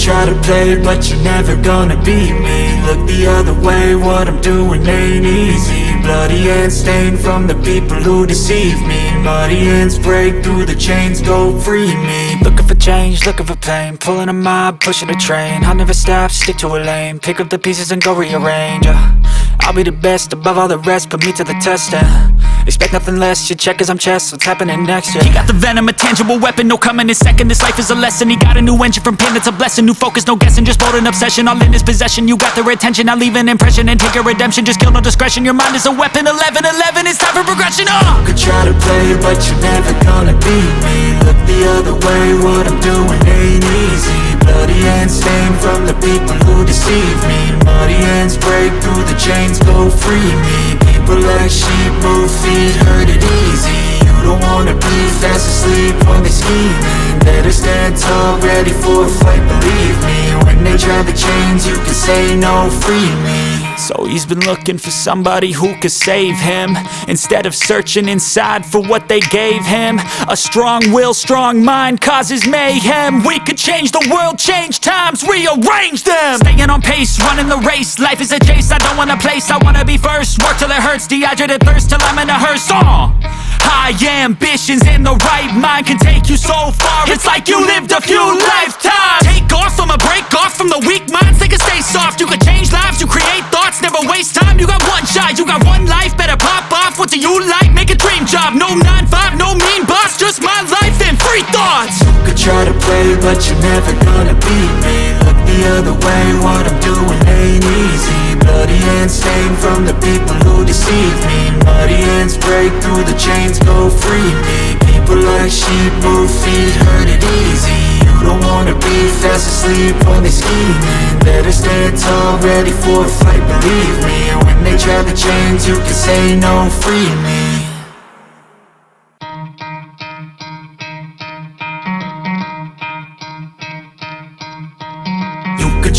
try to play, but you're never gonna beat me. Look the other way, what I'm doing ain't easy. Bloody hands stained from the people who deceive me. Muddy hands break through the chains, go free me. Looking for change, looking for pain, pulling a mob, pushing a train. I'll never stop, stick to a lane, pick up the pieces and go rearrange. I'll be the best above all the rest, put me to the test and expect nothing less, you check as I'm chess, what's happening next, yeah. He got the venom, a tangible weapon, no coming in second. This life is a lesson, he got a new engine from pain, it's a blessing. New focus, no guessing, just bold and obsession, all in his possession. You got their attention, I'll leave an impression and take your redemption. Just kill, no discretion, your mind is a weapon. 11-11, it's time for progression, You could try to play, but you're never gonna beat me. Look the other way, what I'm doing ain't easy. Bloody hands stained from the people who deceive me. Muddy hands break through the chains, go free me. People like sheep, move feet, hurt it easy. You don't wanna be fast asleep when they scheming. Better stand tall, ready for a fight, believe me. When they try the chains, you can say no, free me. So he's been looking for somebody who could save him, instead of searching inside for what they gave him. A strong will, strong mind causes mayhem. We could change the world, change times, rearrange them. Staying on pace, running the race. Life is a chase, I don't want a place, I wanna be first. Work till it hurts, dehydrated thirst till I'm in a hearse. High ambitions in the right mind can take you so far. It's like you lived a few lifetimes. Take off from a break off from the weak minds, they can stay soft. You can change lives, you create thoughts, never waste time. You got one shot, you got one life, better pop off. What do you like? Make a dream job. No 9-5, no mean boss, just my life and free thoughts. You could try to play, but you're never gonna beat me. Look the other way, what I'm doing ain't easy. Bloody hands stained from the people who deceive me. Muddy hands break through the chains, go free me. People like sheep, move feet, hurt it easy. You don't wanna be fast asleep when they scheming. Better stand tall, ready for a fight, believe me. When they try the chains, you can say no, free me.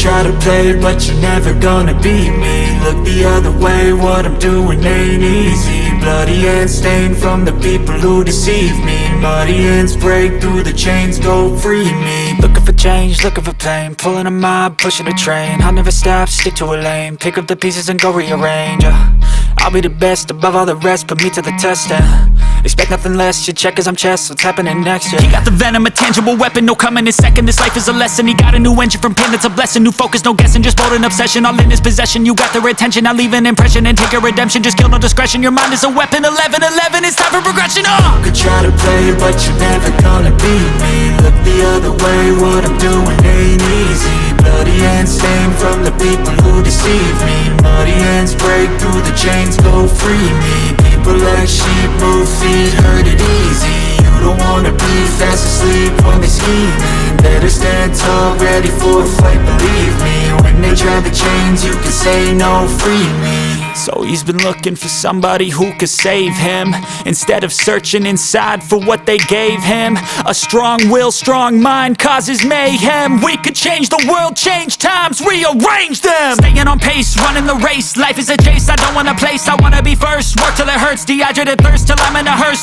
Try to play, but you're never gonna beat me. Look the other way, what I'm doing ain't easy. Bloody hands stained from the people who deceive me. Muddy hands break through the chains, go free me. Looking for change, looking for pain, pulling a mob, pushing a train. I'll never stop, stick to a lane, pick up the pieces and go rearrange. I'll be the best above all the rest, put me to the test and expect nothing less, you check as I'm chess, what's happening next, yeah. He got the venom, a tangible weapon, no coming in second. This life is a lesson, he got a new engine from pain, it's a blessing. New focus, no guessing, just bold and obsession, all in his possession. You got their attention, I'll leave an impression and take your redemption. Just kill, no discretion, your mind is a weapon. 11-11, it's time for progression, You could try to play, but you're never gonna beat me. Look the other way, what I'm doing ain't easy. Bloody hands stained from the people who deceive me. Muddy hands break through the chains, go free me. People like sheep, move feet, hurt it easy. You don't wanna be fast asleep when they scheming. Better stand tall, ready for a fight, believe me. When they try the chains, you can say no, free me. So he's been looking for somebody who could save him, instead of searching inside for what they gave him. A strong will, strong mind causes mayhem. We could change the world, change times, rearrange them. Staying on pace, running the race. Life is a chase, I don't want a place, I wanna be first. Work till it hurts, dehydrated thirst till I'm in a hearse.